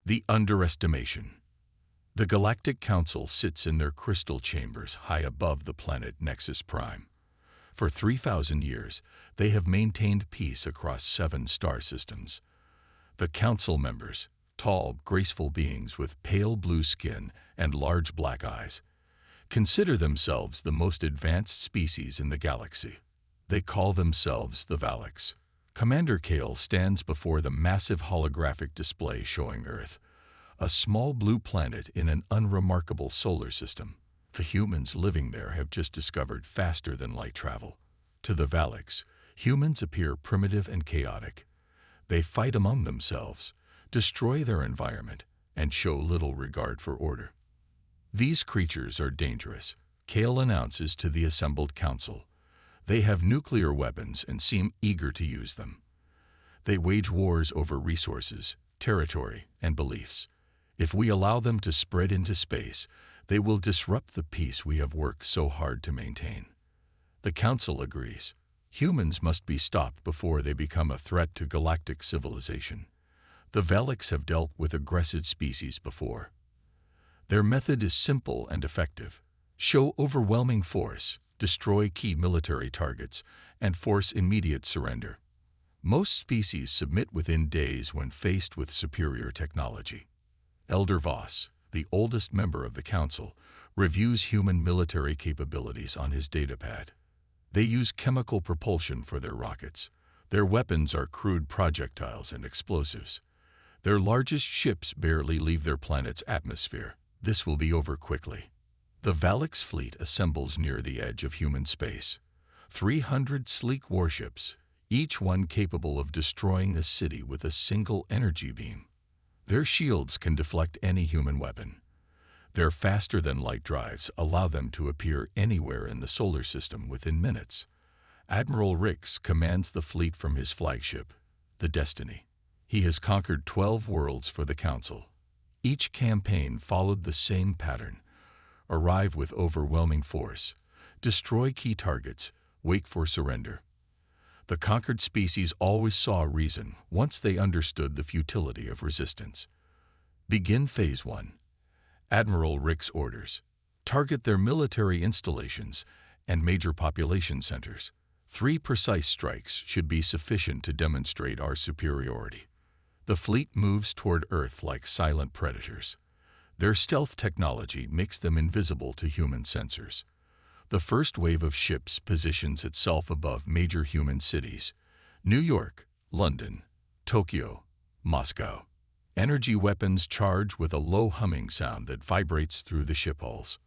The underestimation. The Galactic Council sits in their crystal chambers high above the planet Nexus Prime. For 3,000 years, they have maintained peace across 7 star systems. The Council members, tall, graceful beings with pale blue skin and large black eyes, consider themselves the most advanced species in the galaxy. They call themselves the Valaks. Commander Kale stands before the massive holographic display showing Earth, a small blue planet in an unremarkable solar system. The humans living there have just discovered faster-than-light travel. To the Valaks, humans appear primitive and chaotic. They fight among themselves, destroy their environment, and show little regard for order. These creatures are dangerous, Kale announces to the assembled council. They have nuclear weapons and seem eager to use them. They wage wars over resources, territory, and beliefs. If we allow them to spread into space, they will disrupt the peace we have worked so hard to maintain. The Council agrees. Humans must be stopped before they become a threat to galactic civilization. The Valaks have dealt with aggressive species before. Their method is simple and effective. Show overwhelming force, destroy key military targets, and force immediate surrender. Most species submit within days when faced with superior technology. Elder Voss, the oldest member of the Council, reviews human military capabilities on his datapad. They use chemical propulsion for their rockets. Their weapons are crude projectiles and explosives. Their largest ships barely leave their planet's atmosphere. This will be over quickly. The Valaks fleet assembles near the edge of human space. 300 sleek warships, each one capable of destroying a city with a single energy beam. Their shields can deflect any human weapon. Their faster-than-light drives allow them to appear anywhere in the solar system within minutes. Admiral Rix commands the fleet from his flagship, the Destiny. He has conquered 12 worlds for the Council. Each campaign followed the same pattern. Arrive with overwhelming force, destroy key targets, wait for surrender. The conquered species always saw reason once they understood the futility of resistance. Begin Phase 1. Admiral Rix orders. Target their military installations and major population centers. 3 precise strikes should be sufficient to demonstrate our superiority. The fleet moves toward Earth like silent predators. Their stealth technology makes them invisible to human sensors. The first wave of ships positions itself above major human cities: New York, London, Tokyo, Moscow. Energy weapons charge with a low humming sound that vibrates through the ship hulls.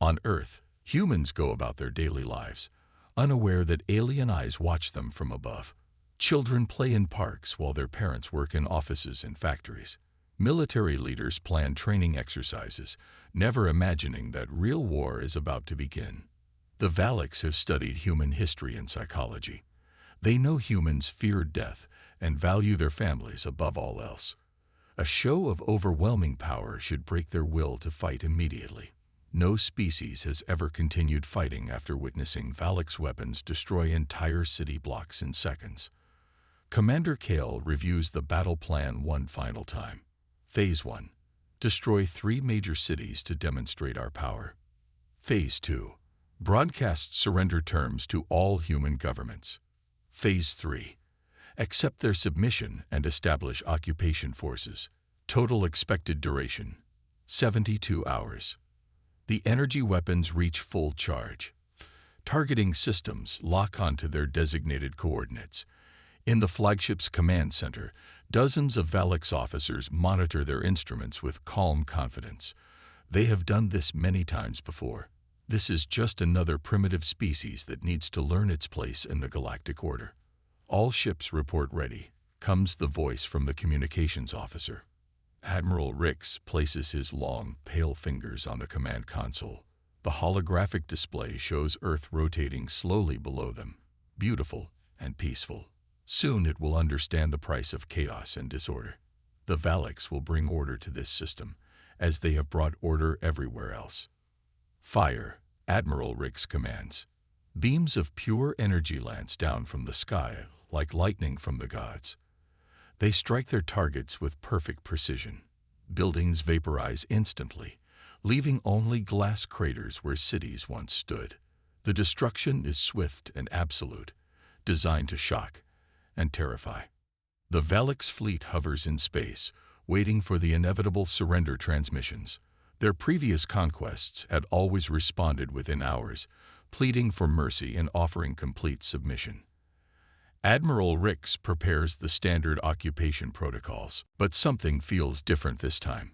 On Earth, humans go about their daily lives, unaware that alien eyes watch them from above. Children play in parks while their parents work in offices and factories. Military leaders plan training exercises, never imagining that real war is about to begin. The Valaks have studied human history and psychology. They know humans fear death and value their families above all else. A show of overwhelming power should break their will to fight immediately. No species has ever continued fighting after witnessing Valaks weapons destroy entire city blocks in seconds. Commander Kale reviews the battle plan one final time. Phase 1. Destroy 3 major cities to demonstrate our power. Phase 2. Broadcast surrender terms to all human governments. Phase 3. Accept their submission and establish occupation forces. Total expected duration: 72 hours. The energy weapons reach full charge. Targeting systems lock onto their designated coordinates. In the flagship's command center, dozens of Valaks officers monitor their instruments with calm confidence. They have done this many times before. This is just another primitive species that needs to learn its place in the galactic order. All ships report ready, comes the voice from the communications officer. Admiral Rix places his long, pale fingers on the command console. The holographic display shows Earth rotating slowly below them, beautiful and peaceful. Soon it will understand the price of chaos and disorder. The Valaks will bring order to this system, as they have brought order everywhere else. Fire, Admiral Rix commands. Beams of pure energy lance down from the sky like lightning from the gods. They strike their targets with perfect precision. Buildings vaporize instantly, leaving only glass craters where cities once stood. The destruction is swift and absolute, designed to shock and terrify. The Valak's fleet hovers in space, waiting for the inevitable surrender transmissions. Their previous conquests had always responded within hours, pleading for mercy and offering complete submission. Admiral Rix prepares the standard occupation protocols, but something feels different this time.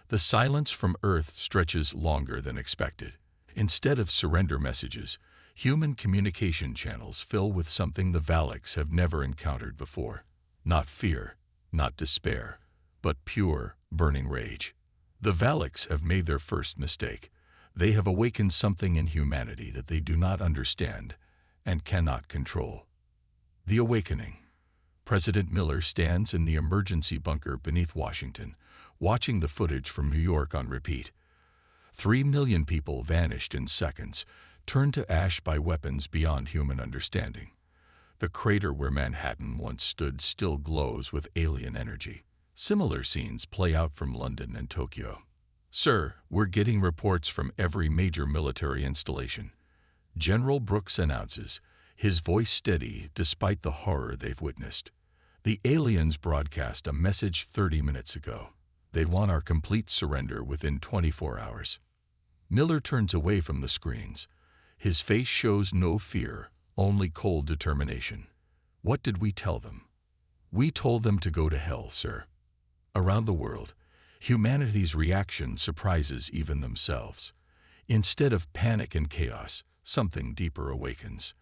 The silence from Earth stretches longer than expected. Instead of surrender messages, human communication channels fill with something the Valaks have never encountered before. Not fear, not despair, but pure, burning rage. The Valaks have made their first mistake. They have awakened something in humanity that they do not understand and cannot control. The Awakening. President Miller stands in the emergency bunker beneath Washington, watching the footage from New York on repeat. 3 million people vanished in seconds, turned to ash by weapons beyond human understanding. The crater where Manhattan once stood still glows with alien energy. Similar scenes play out from London and Tokyo. Sir, we're getting reports from every major military installation. General Brooks announces, his voice steady despite the horror they've witnessed. The aliens broadcast a message 30 minutes ago. They want our complete surrender within 24 hours. Miller turns away from the screens. His face shows no fear, only cold determination. What did we tell them? We told them to go to hell, sir. Around the world, humanity's reaction surprises even themselves. Instead of panic and chaos, something deeper awakens.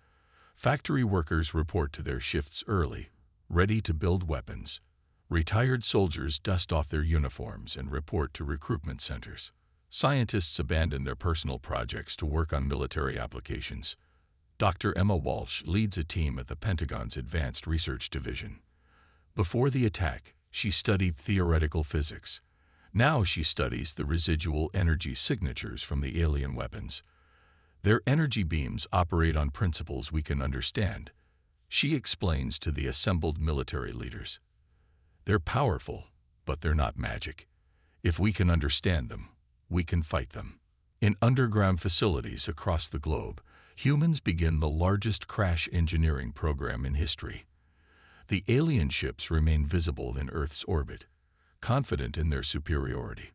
Factory workers report to their shifts early, ready to build weapons. Retired soldiers dust off their uniforms and report to recruitment centers. Scientists abandon their personal projects to work on military applications. Dr. Emma Walsh leads a team at the Pentagon's Advanced Research Division. Before the attack, she studied theoretical physics. Now she studies the residual energy signatures from the alien weapons. Their energy beams operate on principles we can understand. She explains to the assembled military leaders. They're powerful, but they're not magic. If we can understand them, we can fight them. In underground facilities across the globe, humans begin the largest crash engineering program in history. The alien ships remain visible in Earth's orbit, confident in their superiority.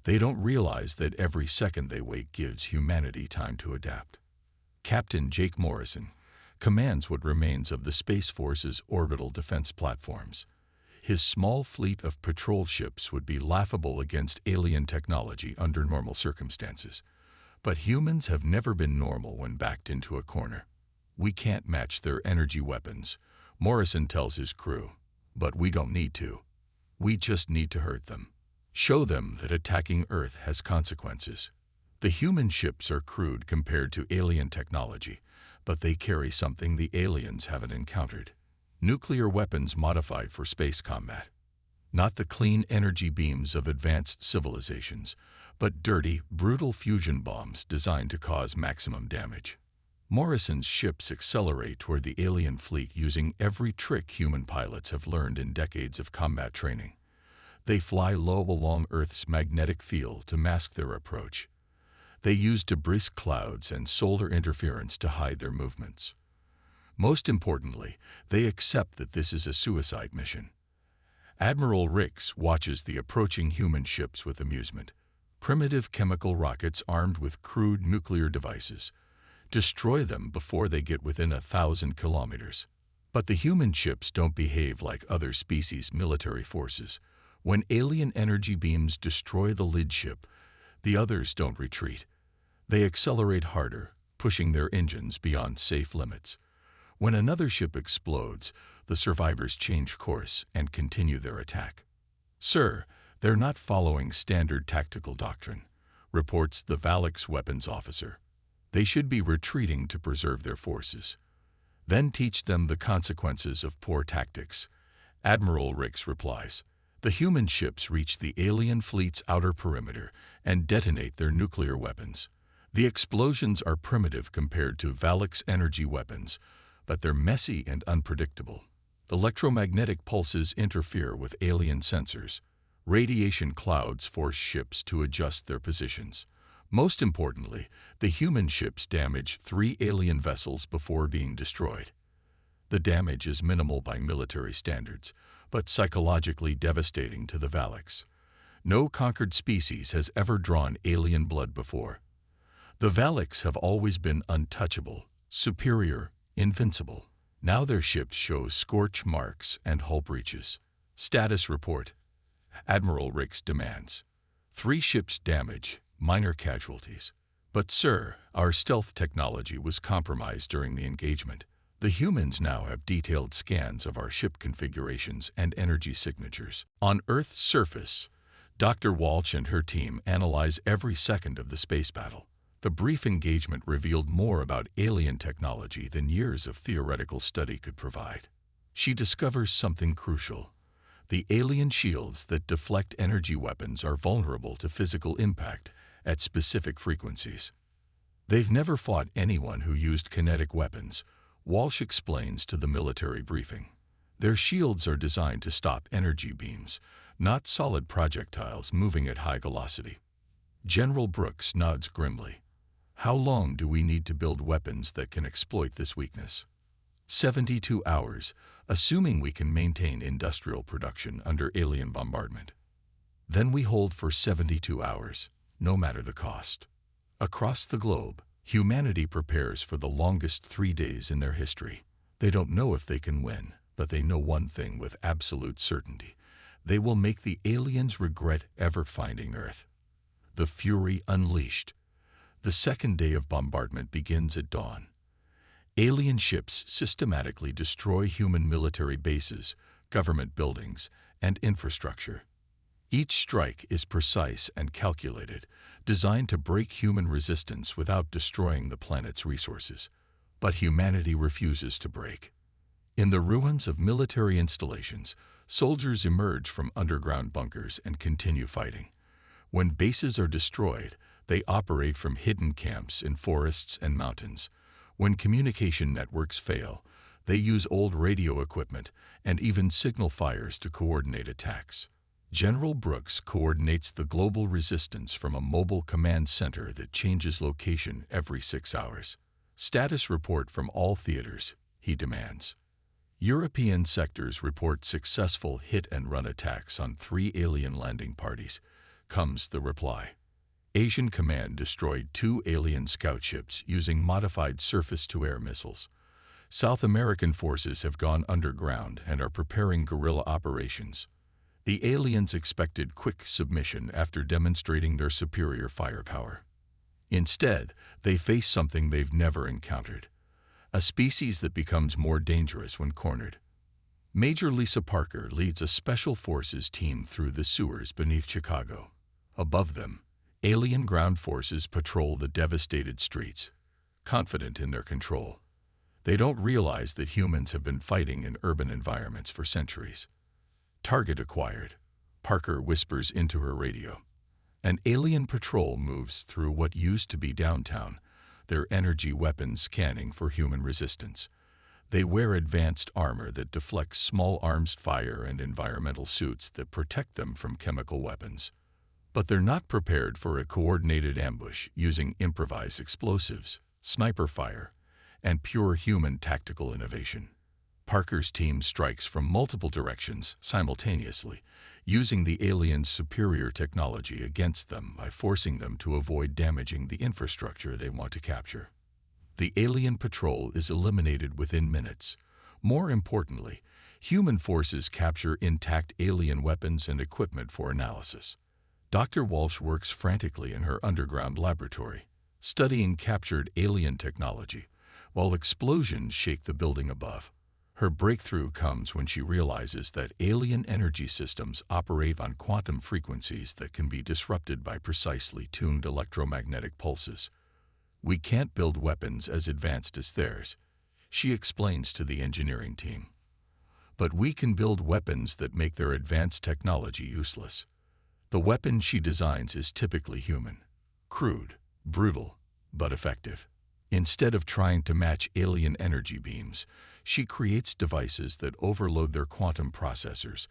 They don't realize that every second they wait gives humanity time to adapt. Captain Jake Morrison commands what remains of the Space Force's orbital defense platforms. His small fleet of patrol ships would be laughable against alien technology under normal circumstances. But humans have never been normal when backed into a corner. We can't match their energy weapons, Morrison tells his crew. But we don't need to. We just need to hurt them. Show them that attacking Earth has consequences. The human ships are crude compared to alien technology, but they carry something the aliens haven't encountered. Nuclear weapons modified for space combat. Not the clean energy beams of advanced civilizations, but dirty, brutal fusion bombs designed to cause maximum damage. Morrison's ships accelerate toward the alien fleet using every trick human pilots have learned in decades of combat training. They fly low along Earth's magnetic field to mask their approach. They use debris clouds and solar interference to hide their movements. Most importantly, they accept that this is a suicide mission. Admiral Rix watches the approaching human ships with amusement. Primitive chemical rockets armed with crude nuclear devices. Destroy them before they get within 1,000 kilometers. But the human ships don't behave like other species' military forces. When alien energy beams destroy the lead ship, the others don't retreat. They accelerate harder, pushing their engines beyond safe limits. When another ship explodes, the survivors change course and continue their attack. Sir, they're not following standard tactical doctrine, reports the Valak's weapons officer. They should be retreating to preserve their forces. Then teach them the consequences of poor tactics. Admiral Rix replies. The human ships reach the alien fleet's outer perimeter and detonate their nuclear weapons. The explosions are primitive compared to Valak's energy weapons, but they're messy and unpredictable. Electromagnetic pulses interfere with alien sensors. Radiation clouds force ships to adjust their positions. Most importantly, the human ships damage 3 alien vessels before being destroyed. The damage is minimal by military standards, but psychologically devastating to the Valaks. No conquered species has ever drawn alien blood before. The Valaks have always been untouchable, superior, invincible. Now their ships show scorch marks and hull breaches. Status report. Admiral Rix demands. 3 ships damage, minor casualties. But sir, our stealth technology was compromised during the engagement. The humans now have detailed scans of our ship configurations and energy signatures. On Earth's surface, Dr. Walsh and her team analyze every second of the space battle. The brief engagement revealed more about alien technology than years of theoretical study could provide. She discovers something crucial. The alien shields that deflect energy weapons are vulnerable to physical impact at specific frequencies. They've never fought anyone who used kinetic weapons, Walsh explains to the military briefing. Their shields are designed to stop energy beams, not solid projectiles moving at high velocity. General Brooks nods grimly. How long do we need to build weapons that can exploit this weakness? 72 hours, assuming we can maintain industrial production under alien bombardment. Then we hold for 72 hours, no matter the cost. Across the globe, humanity prepares for the longest 3 days in their history. They don't know if they can win, but they know one thing with absolute certainty. They will make the aliens regret ever finding Earth. The fury unleashed. The second day of bombardment begins at dawn. Alien ships systematically destroy human military bases, government buildings, and infrastructure. Each strike is precise and calculated, designed to break human resistance without destroying the planet's resources. But humanity refuses to break. In the ruins of military installations, soldiers emerge from underground bunkers and continue fighting. When bases are destroyed, they operate from hidden camps in forests and mountains. When communication networks fail, they use old radio equipment and even signal fires to coordinate attacks. General Brooks coordinates the global resistance from a mobile command center that changes location every 6 hours. Status report from all theaters, he demands. European sectors report successful hit-and-run attacks on 3 alien landing parties, comes the reply. Asian Command destroyed 2 alien scout ships using modified surface-to-air missiles. South American forces have gone underground and are preparing guerrilla operations. The aliens expected quick submission after demonstrating their superior firepower. Instead, they face something they've never encountered. A species that becomes more dangerous when cornered. Major Lisa Parker leads a special forces team through the sewers beneath Chicago. Above them, alien ground forces patrol the devastated streets, confident in their control. They don't realize that humans have been fighting in urban environments for centuries. Target acquired, Parker whispers into her radio. An alien patrol moves through what used to be downtown, their energy weapons scanning for human resistance. They wear advanced armor that deflects small arms fire and environmental suits that protect them from chemical weapons. But they're not prepared for a coordinated ambush using improvised explosives, sniper fire, and pure human tactical innovation. Parker's team strikes from multiple directions simultaneously, using the aliens' superior technology against them by forcing them to avoid damaging the infrastructure they want to capture. The alien patrol is eliminated within minutes. More importantly, human forces capture intact alien weapons and equipment for analysis. Dr. Walsh works frantically in her underground laboratory, studying captured alien technology, while explosions shake the building above. Her breakthrough comes when she realizes that alien energy systems operate on quantum frequencies that can be disrupted by precisely tuned electromagnetic pulses. We can't build weapons as advanced as theirs, she explains to the engineering team. But we can build weapons that make their advanced technology useless. The weapon she designs is typically human, crude, brutal, but effective. Instead of trying to match alien energy beams, she creates devices that overload their quantum processors,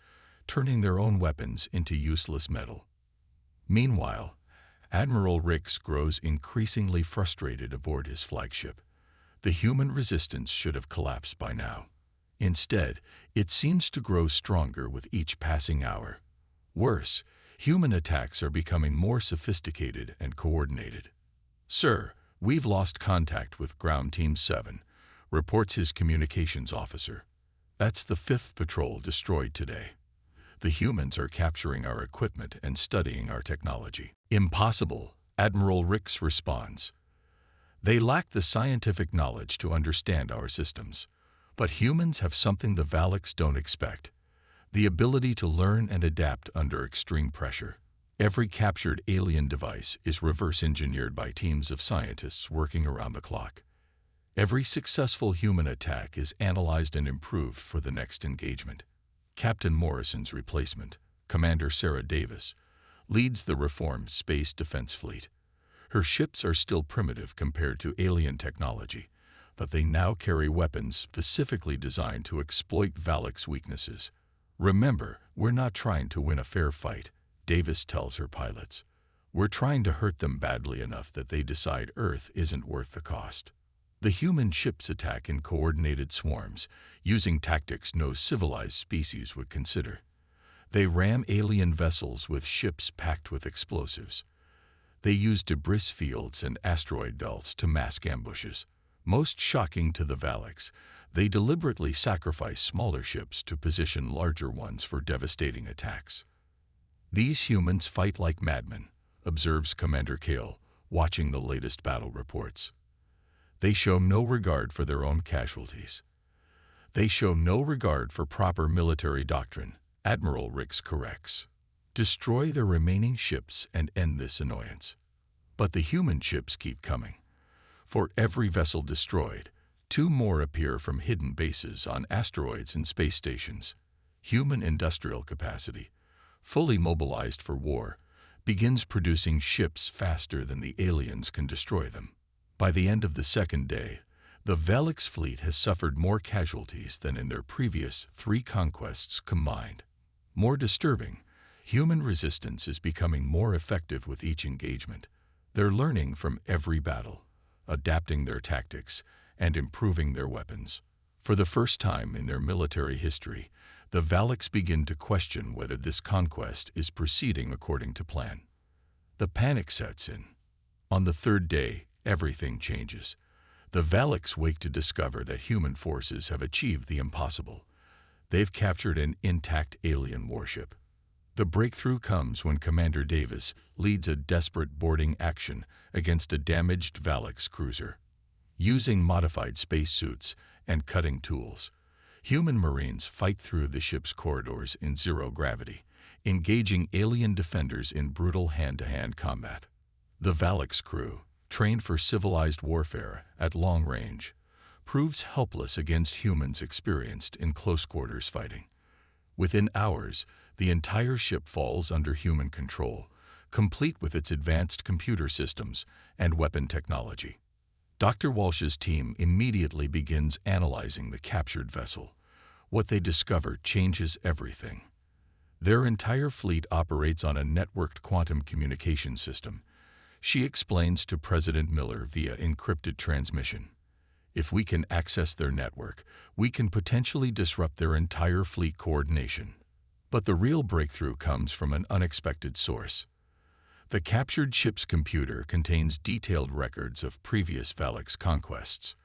turning their own weapons into useless metal. Meanwhile, Admiral Rix grows increasingly frustrated aboard his flagship. The human resistance should have collapsed by now. Instead, it seems to grow stronger with each passing hour. Worse, human attacks are becoming more sophisticated and coordinated. "Sir, we've lost contact with Ground Team 7, reports his communications officer. That's the 5th patrol destroyed today. The humans are capturing our equipment and studying our technology." "Impossible," Admiral Rix responds. "They lack the scientific knowledge to understand our systems. But humans have something the Valaks don't expect: the ability to learn and adapt under extreme pressure. Every captured alien device is reverse-engineered by teams of scientists working around the clock. Every successful human attack is analyzed and improved for the next engagement." Captain Morrison's replacement, Commander Sarah Davis, leads the reformed Space Defense Fleet. Her ships are still primitive compared to alien technology, but they now carry weapons specifically designed to exploit Valak's weaknesses. "Remember, we're not trying to win a fair fight," Davis tells her pilots. "We're trying to hurt them badly enough that they decide Earth isn't worth the cost." The human ships attack in coordinated swarms, using tactics no civilized species would consider. They ram alien vessels with ships packed with explosives. They use debris fields and asteroid belts to mask ambushes. Most shocking to the Valaks, they deliberately sacrifice smaller ships to position larger ones for devastating attacks. "These humans fight like madmen," observes Commander Kale, watching the latest battle reports. "They show no regard for their own casualties. They show no regard for proper military doctrine," Admiral Rix corrects. "Destroy their remaining ships and end this annoyance." But the human ships keep coming. For every vessel destroyed, 2 more appear from hidden bases on asteroids and space stations. Human industrial capacity, fully mobilized for war, begins producing ships faster than the aliens can destroy them. By the end of the second day, the Valaks fleet has suffered more casualties than in their previous 3 conquests combined. More disturbing, human resistance is becoming more effective with each engagement. They're learning from every battle, adapting their tactics, and improving their weapons. For the first time in their military history, the Valaks begin to question whether this conquest is proceeding according to plan. The panic sets in. On the 3rd day, everything changes. The Valaks wake to discover that human forces have achieved the impossible. They've captured an intact alien warship. The breakthrough comes when Commander Davis leads a desperate boarding action against a damaged Valaks cruiser. Using modified spacesuits and cutting tools, human Marines fight through the ship's corridors in zero gravity, engaging alien defenders in brutal hand-to-hand combat. The Valaks crew, trained for civilized warfare at long range, proves helpless against humans experienced in close-quarters fighting. Within hours, the entire ship falls under human control, complete with its advanced computer systems and weapon technology. Dr. Walsh's team immediately begins analyzing the captured vessel. What they discover changes everything. Their entire fleet operates on a networked quantum communication system. She explains to President Miller via encrypted transmission. "If we can access their network, we can potentially disrupt their entire fleet coordination." But the real breakthrough comes from an unexpected source. The captured ship's computer contains detailed records of previous Valaks conquests.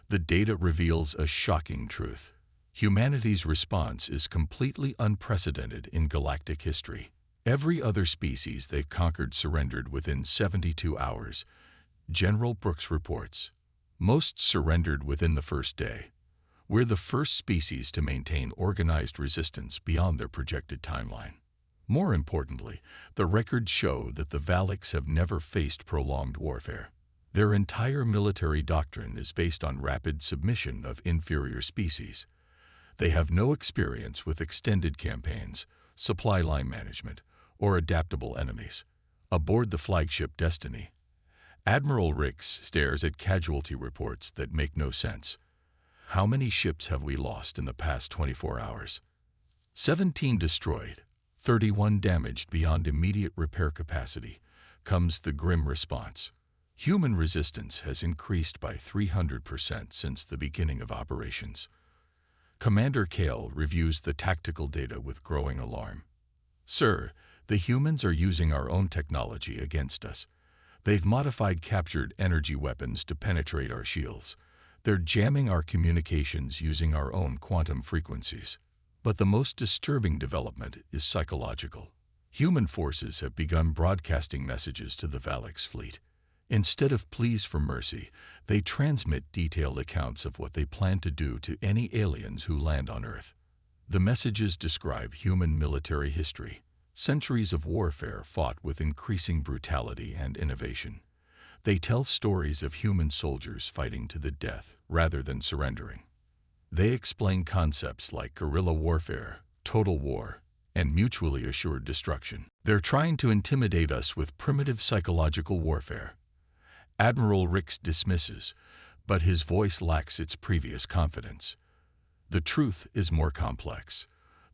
The data reveals a shocking truth. Humanity's response is completely unprecedented in galactic history. Every other species they've conquered surrendered within 72 hours, General Brooks reports. Most surrendered within the first day. We're the first species to maintain organized resistance beyond their projected timeline. More importantly, the records show that the Valaks have never faced prolonged warfare. Their entire military doctrine is based on rapid submission of inferior species. They have no experience with extended campaigns, supply line management, or adaptable enemies. Aboard the flagship Destiny, Admiral Rix stares at casualty reports that make no sense. "How many ships have we lost in the past 24 hours? 17 destroyed, 31 damaged beyond immediate repair capacity, comes the grim response. Human resistance has increased by 300% since the beginning of operations. Commander Kale reviews the tactical data with growing alarm. Sir, the humans are using our own technology against us. They've modified captured energy weapons to penetrate our shields. They're jamming our communications using our own quantum frequencies. But the most disturbing development is psychological. Human forces have begun broadcasting messages to the Valix fleet. Instead of pleas for mercy, they transmit detailed accounts of what they plan to do to any aliens who land on Earth. The messages describe human military history, centuries of warfare fought with increasing brutality and innovation. They tell stories of human soldiers fighting to the death rather than surrendering. They explain concepts like guerrilla warfare, total war, and mutually assured destruction. They're trying to intimidate us with primitive psychological warfare. Admiral Rix dismisses, but his voice lacks its previous confidence. The truth is more complex.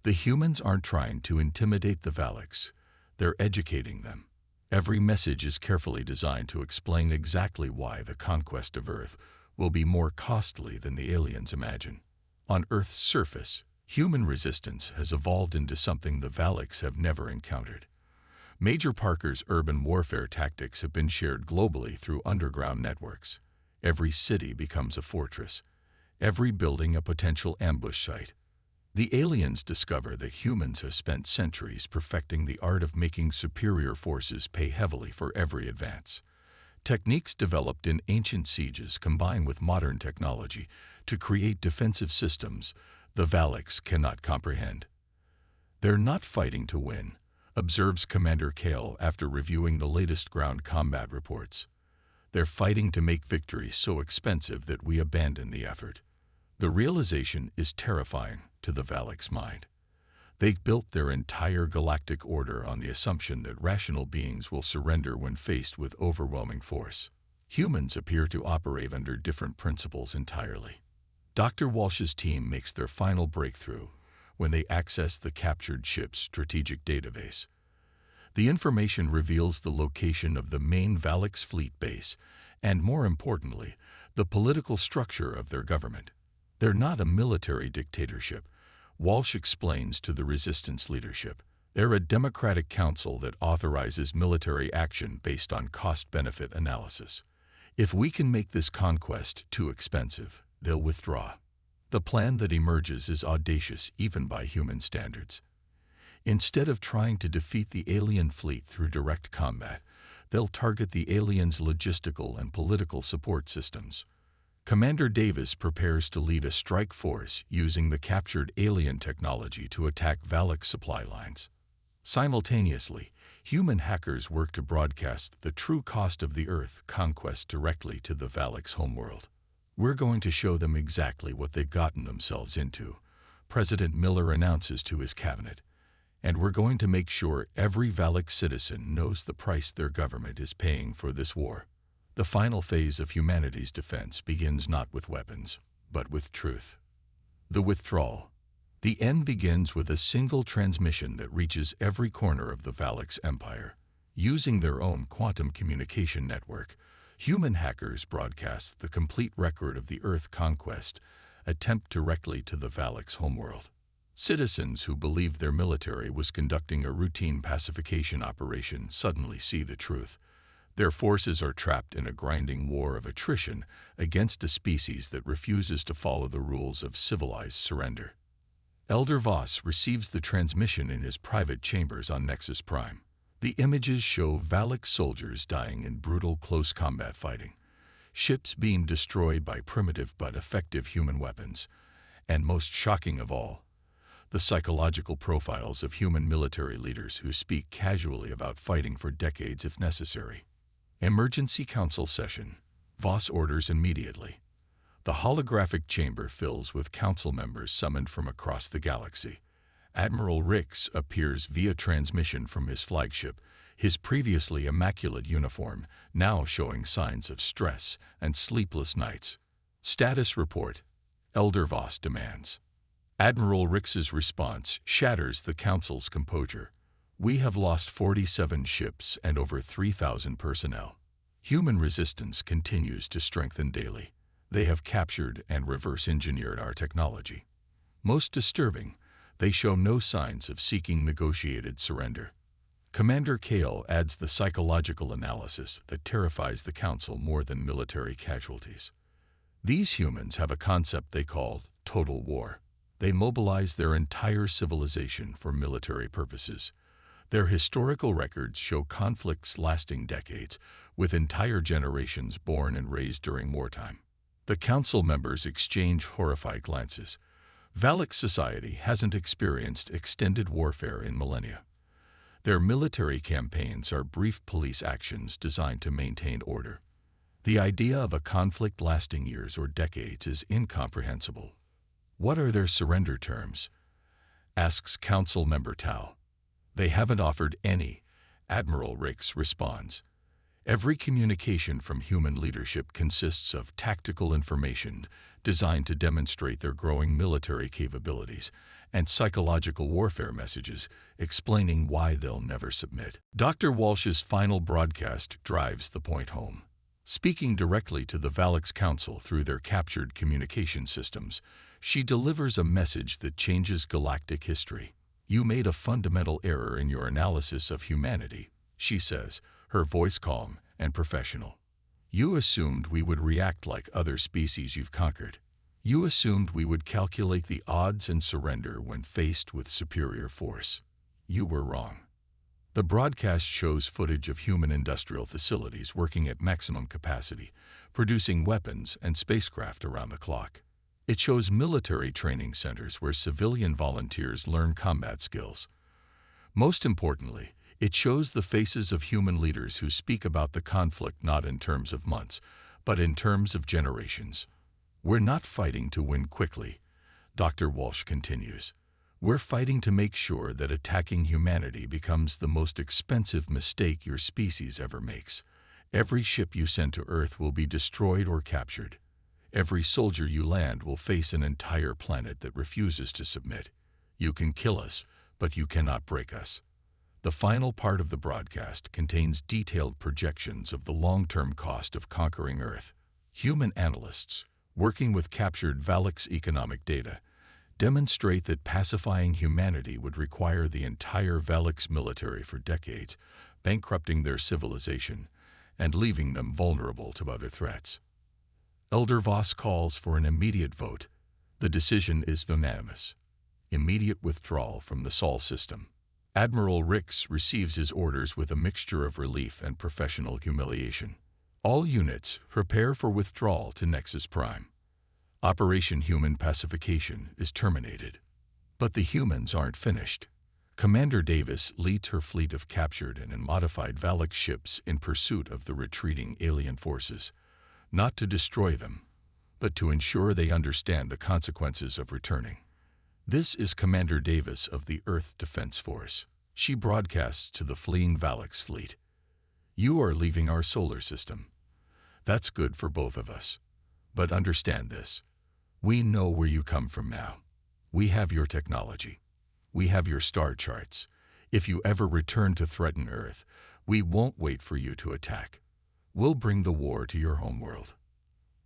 The humans aren't trying to intimidate the Valix. They're educating them. Every message is carefully designed to explain exactly why the conquest of Earth will be more costly than the aliens imagine. On Earth's surface, human resistance has evolved into something the Valix have never encountered. Major Parker's urban warfare tactics have been shared globally through underground networks. Every city becomes a fortress, every building a potential ambush site. The aliens discover that humans have spent centuries perfecting the art of making superior forces pay heavily for every advance. Techniques developed in ancient sieges combine with modern technology to create defensive systems the Valix cannot comprehend. They're not fighting to win, observes Commander Kale after reviewing the latest ground combat reports. They're fighting to make victory so expensive that we abandon the effort. The realization is terrifying to the Valix mind. They've built their entire galactic order on the assumption that rational beings will surrender when faced with overwhelming force. Humans appear to operate under different principles entirely. Dr. Walsh's team makes their final breakthrough when they access the captured ship's strategic database. The information reveals the location of the main Valix fleet base and, more importantly, the political structure of their government. They're not a military dictatorship, Walsh explains to the resistance leadership. They're a democratic council that authorizes military action based on cost-benefit analysis. If we can make this conquest too expensive, they'll withdraw. The plan that emerges is audacious even by human standards. Instead of trying to defeat the alien fleet through direct combat, they'll target the aliens' logistical and political support systems. Commander Davis prepares to lead a strike force using the captured alien technology to attack Valix supply lines. Simultaneously, human hackers work to broadcast the true cost of the Earth conquest directly to the Valix homeworld. We're going to show them exactly what they've gotten themselves into, President Miller announces to his cabinet. And we're going to make sure every Valix citizen knows the price their government is paying for this war. The final phase of humanity's defense begins not with weapons, but with truth. The withdrawal. The end begins with a single transmission that reaches every corner of the Valix empire. Using their own quantum communication network, human hackers broadcast the complete record of the Earth conquest attempt directly to the Valix homeworld. Citizens who believed their military was conducting a routine pacification operation suddenly see the truth. Their forces are trapped in a grinding war of attrition against a species that refuses to follow the rules of civilized surrender. Elder Voss receives the transmission in his private chambers on Nexus Prime. The images show Valix soldiers dying in brutal close combat fighting, ships being destroyed by primitive but effective human weapons, and most shocking of all, the psychological profiles of human military leaders who speak casually about fighting for decades if necessary. Emergency Council session. Voss orders immediately. The holographic chamber fills with council members summoned from across the galaxy. Admiral Rix appears via transmission from his flagship, his previously immaculate uniform now showing signs of stress and sleepless nights. Status report. Elder Voss demands. Admiral Rix's response shatters the Council's composure. We have lost 47 ships and over 3,000 personnel. Human resistance continues to strengthen daily. They have captured and reverse-engineered our technology. Most disturbing, they show no signs of seeking negotiated surrender. Commander Kale adds the psychological analysis that terrifies the Council more than military casualties. These humans have a concept they call total war. They mobilize their entire civilization for military purposes. Their historical records show conflicts lasting decades, with entire generations born and raised during wartime. The Council members exchange horrified glances. Valak society hasn't experienced extended warfare in millennia. Their military campaigns are brief police actions designed to maintain order. The idea of a conflict lasting years or decades is incomprehensible. What are their surrender terms? Asks Council member Tal. They haven't offered any, Admiral Rix responds. Every communication from human leadership consists of tactical information designed to demonstrate their growing military capabilities and psychological warfare messages explaining why they'll never submit. Dr. Walsh's final broadcast drives the point home. Speaking directly to the Valak's Council through their captured communication systems, she delivers a message that changes galactic history. You made a fundamental error in your analysis of humanity, she says, her voice calm and professional. You assumed we would react like other species you've conquered. You assumed we would calculate the odds and surrender when faced with superior force. You were wrong. The broadcast shows footage of human industrial facilities working at maximum capacity, producing weapons and spacecraft around the clock. It shows military training centers where civilian volunteers learn combat skills. Most importantly, it shows the faces of human leaders who speak about the conflict not in terms of months, but in terms of generations. We're not fighting to win quickly, Dr. Walsh continues. We're fighting to make sure that attacking humanity becomes the most expensive mistake your species ever makes. Every ship you send to Earth will be destroyed or captured. Every soldier you land will face an entire planet that refuses to submit. You can kill us, but you cannot break us. The final part of the broadcast contains detailed projections of the long-term cost of conquering Earth. Human analysts, working with captured Valak's economic data, demonstrate that pacifying humanity would require the entire Valak's military for decades, bankrupting their civilization and leaving them vulnerable to other threats. Elder Voss calls for an immediate vote. The decision is unanimous. Immediate withdrawal from the Sol system. Admiral Rix receives his orders with a mixture of relief and professional humiliation. All units prepare for withdrawal to Nexus Prime. Operation Human Pacification is terminated. But the humans aren't finished. Commander Davis leads her fleet of captured and modified Valak ships in pursuit of the retreating alien forces, not to destroy them, but to ensure they understand the consequences of returning. This is Commander Davis of the Earth Defense Force. She broadcasts to the fleeing Valak's fleet. You are leaving our solar system. That's good for both of us. But understand this. We know where you come from now. We have your technology. We have your star charts. If you ever return to threaten Earth, we won't wait for you to attack. We'll bring the war to your homeworld.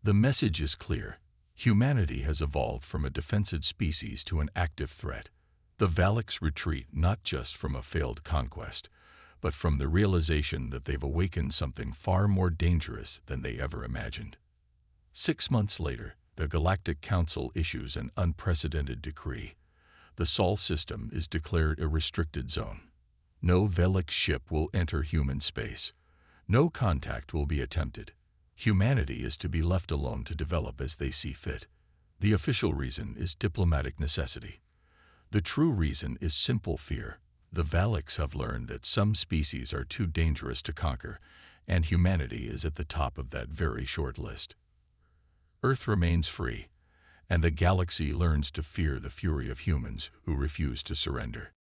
The message is clear. Humanity has evolved from a defensive species to an active threat. The Valaks retreat not just from a failed conquest, but from the realization that they've awakened something far more dangerous than they ever imagined. 6 months later, the Galactic Council issues an unprecedented decree. The Sol system is declared a restricted zone. No Valak ship will enter human space. No contact will be attempted. Humanity is to be left alone to develop as they see fit. The official reason is diplomatic necessity. The true reason is simple fear. The Valaks have learned that some species are too dangerous to conquer, and humanity is at the top of that very short list. Earth remains free, and the galaxy learns to fear the fury of humans who refuse to surrender.